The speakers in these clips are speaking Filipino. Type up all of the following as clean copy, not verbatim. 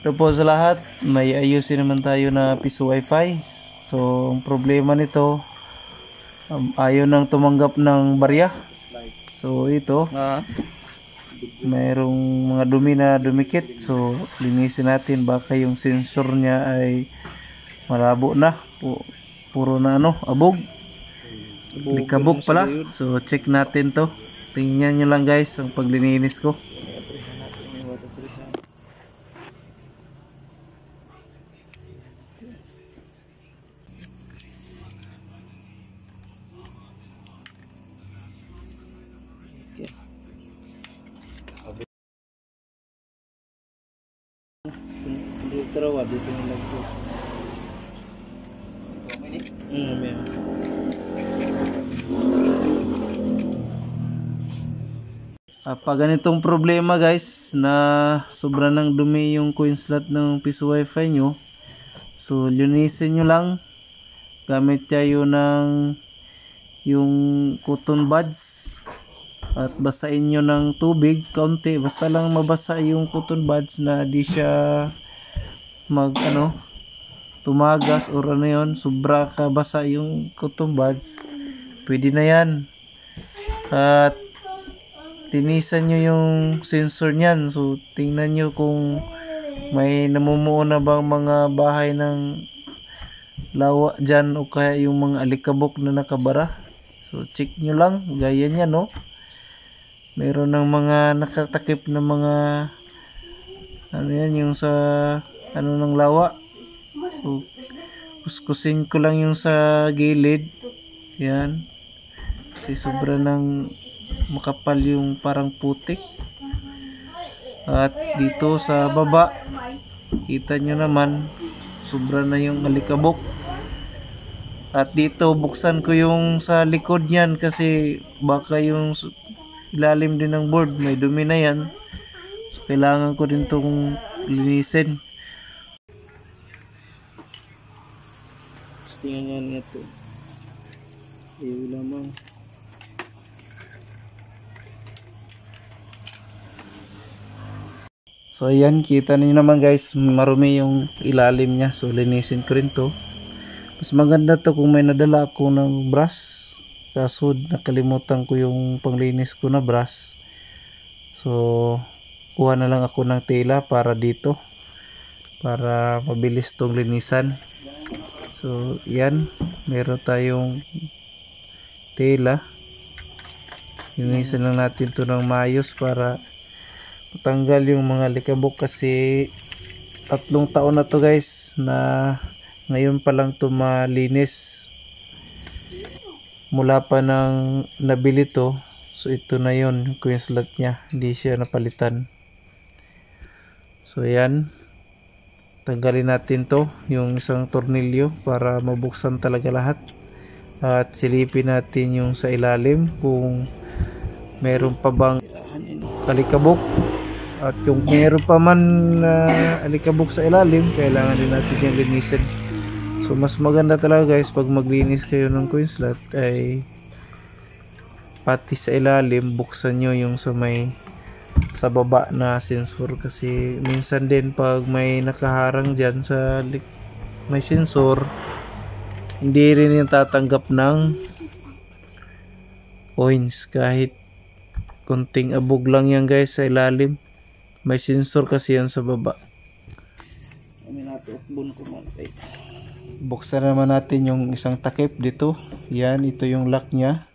Pero po sa lahat, may ayusin naman tayo na piso wifi. So, ang problema nito, ayaw nang tumanggap ng barya. So, ito, mayroong mga dumi na dumikit. So, linisin natin. Baka yung sensor niya ay malabo na. Puro na abog. Likabog pala. So, check natin to. Tingnan nyo lang guys ang paglilinis ko. Dito yung lagpo. Pag ganitong problema guys na sobra ng dumi yung coin slot ng piso wifi nyo, so linisin nyo lang gamit tayo ng yung cotton buds at basain nyo ng tubig kaunti, basta lang mabasa yung cotton buds na di siya tumagas or yon, sobra ka basa yung cotton buds, pwede na yan. At linisan nyo yung sensor nyan. So tingnan nyo kung may namumuo na bang mga bahay ng lawa dyan o kaya yung mga alikabok na nakabara. So check nyo lang, gaya nyan meron ng mga nakatakip na mga yan yung sa ng lawa. So kuskusin ko lang yung sa gilid yan kasi sobra ng makapal yung parang putik. At dito sa baba kita nyo naman sobra na yung alikabok. At dito buksan ko yung sa likod nyan kasi baka yung ilalim din ng board may dumi na yan. So kailangan ko din tong linisin. Tingnan nga ito. Lamang. So ayan, kita niyo naman guys, marumi yung ilalim niya. So linisin ko rin to. Mas maganda to kung may nadala ako ng brush. Kaso nakalimutan ko yung panglinis ko na brush. So kuha na lang ako ng tela para dito. Para mabilis tong linisan. So yan, meron tayong tela. Linisan lang natin to ng maayos para matanggal yung mga likabok kasi 3 taon na to guys na ngayon pa lang to malinis mula pa nang nabili to. So ito na yun, yung slot nya, hindi siya napalitan. So yan, tanggalin natin to yung isang tornilyo para mabuksan talaga lahat at silipin natin yung sa ilalim kung meron pa bang alikabok. At kung meron pa man alikabok sa ilalim, kailangan din natin yung linisin. So mas maganda talaga guys pag maglinis kayo ng coin slot ay pati sa ilalim buksan nyo yung sa baba na sensor kasi minsan din pag may nakaharang dyan sa may sensor hindi rin yung tatanggap ng coins kahit konting abog lang yan guys sa ilalim. May sensor kasi yan sa baba. Buksan naman natin yung isang takip dito. Yan, ito yung lock nya.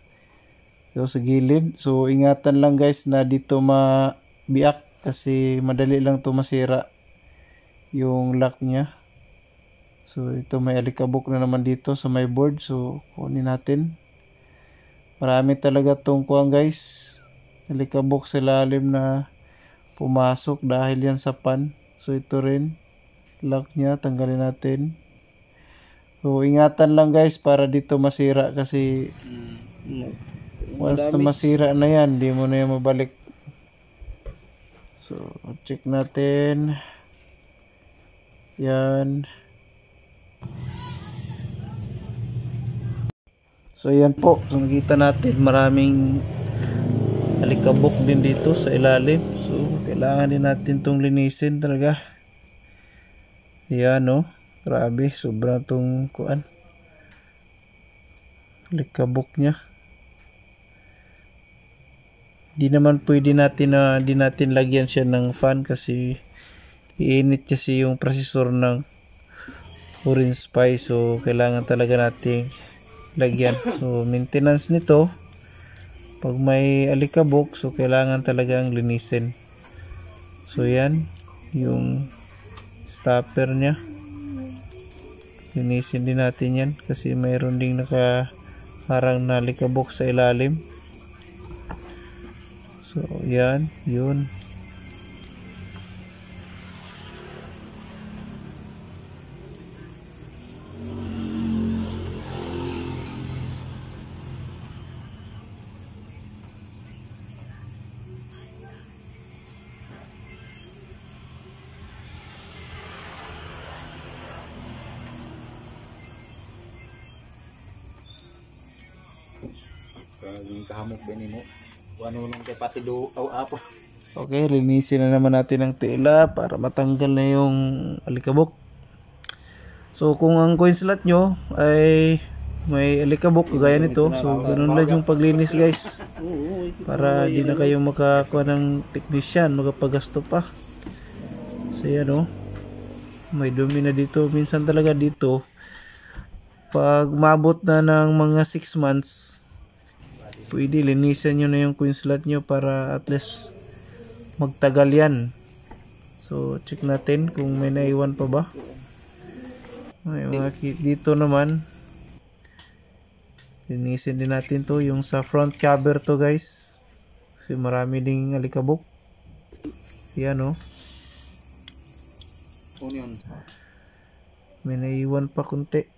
So sa gilid. So ingatan lang guys na dito mabiak kasi madali lang to masira yung lock nya. So ito may alikabok na naman dito sa may board. So kunin natin. Marami talaga tong kuwang guys. Alikabok sa lalim na pumasok dahil yan sa pan. So ito rin lock nya, tanggalin natin. So ingatan lang guys para dito masira kasi once na masira na yan, di mo na yan mabalik. So check natin. Yan. So yan po, so nakita natin maraming alikabok din dito sa ilalim. So kailangan din natin tong linisin talaga. Yan no. Grabe, sobra tong kuan. Likabok niya. Di natin lagyan siya ng fan kasi iinit kasi yung processor ng orange spice, so kailangan talaga nating lagyan. So maintenance nito, pag may alikabok, so kailangan talagang linisin. So yan yung stopper nya, linisin din natin yan kasi mayroon ding nakaharang na alikabok sa ilalim. So yan, yun. Yung kahamok ba mo? Ano nung kay pati do apo. Okay, linisin na naman natin ang tela para matanggal na yung alikabok. So kung ang coin slot nyo ay may alikabok kagaya nito, so ganun lang yung paglinis guys, para di na kayo makakuha ng technician, makapagasto pa. So yan o, may dumi na dito. Minsan talaga dito pag mabot na ng mga 6 months, pwede linisan nyo na yung coin slot nyo para at least magtagal yan. So check natin kung may naiwan pa ba. May mga dito naman, linisin din natin to, yung sa front cover to guys, kasi marami ding alikabok. Yan o, may naiwan pa kunti.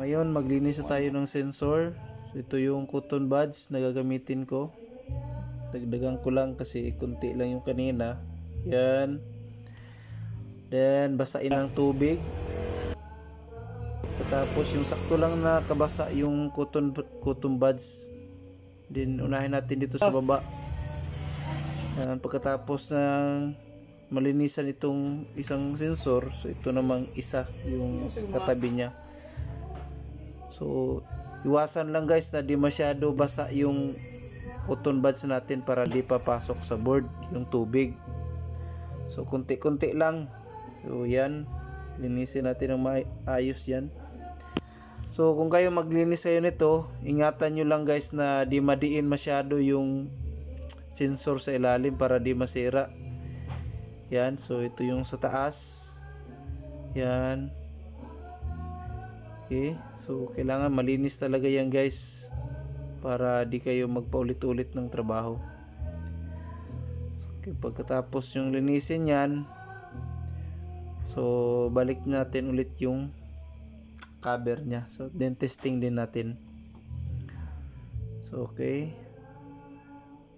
Ngayon maglinis na tayo ng sensor. Ito yung cotton buds na gagamitin ko. Dagdagan ko lang kasi kunti lang yung kanina. Yan. Then basain ng tubig. Tapos yung sakto lang na kabasa yung cotton buds. Then unahin natin dito sa baba. Yan. Pagkatapos ng malinisan itong isang sensor, so ito namang isa yung katabi niya. So iwasan lang guys na di masyado basa yung cotton buds natin para di papasok sa board yung tubig. So kunti-kunti lang. So yan, linisin natin ng maayos yan. So kung kayo maglinis kayo nito, ingatan nyo lang guys na di madiin masyado yung sensor sa ilalim para di masira. Yan, so ito yung sa taas. Yan. Okay, so kailangan malinis talaga yan guys para di kayo magpaulit-ulit ng trabaho. Okay, pagkatapos yung linisin yan, so balik natin ulit yung cover nya. So then testing din natin. So okay,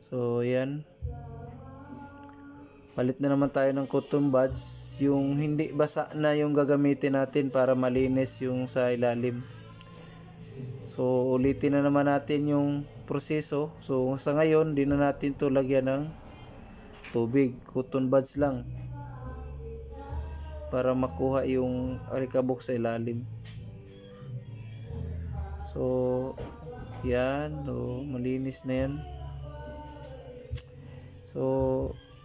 so yan, palit na naman tayo ng cotton buds. Yung hindi basa na yung gagamitin natin para malinis yung sa ilalim. So ulitin na naman natin yung proseso. So sa ngayon di na natin to lagyan ng tubig, cotton buds lang para makuha yung alikabok sa ilalim. So yan, so, malinis na yan. So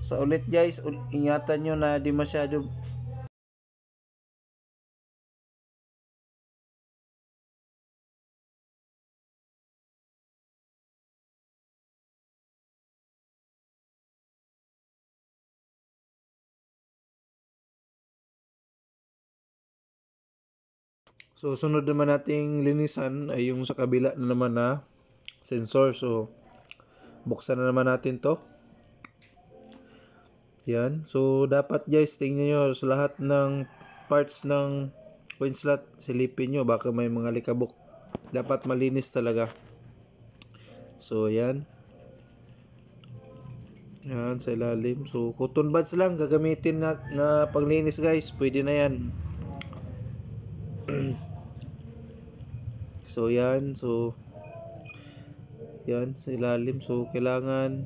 sa ulit guys, ingatan nyo na di masyado So sunod naman nating linisan ay yung sa kabila na naman na sensor. So buksan na naman natin to. Yan. So dapat guys, tingnan nyo sa lahat ng parts ng coin slot, silipin nyo baka may mga likabok. Dapat malinis talaga. So yan. Yan sa ilalim. So cotton buds lang gagamitin na paglinis guys. Pwede na yan. So yan, so yan sa ilalim. So kailangan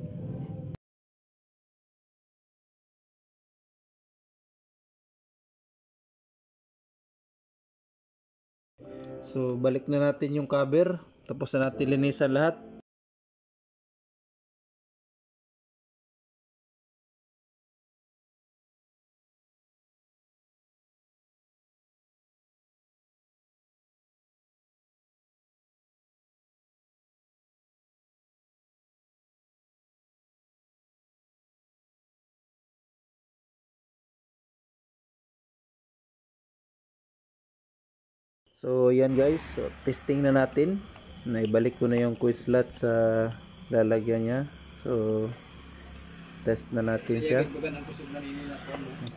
So balik na natin yung cover. Tapos na natin linisan lahat. So yan guys, so, testing na natin. Naibalik ko na yung quiz slot sa lalagyan niya. So test na natin siya.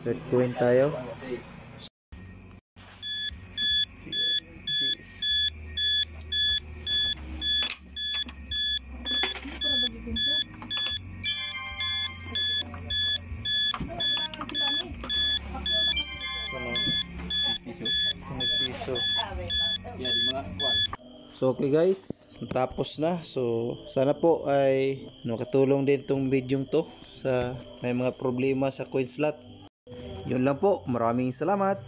Set coin tayo. Piso. So okay guys, tapos na. So sana po ay nakatulong din tong video to sa may mga problema sa coin slot. Yun lang po. Maraming salamat.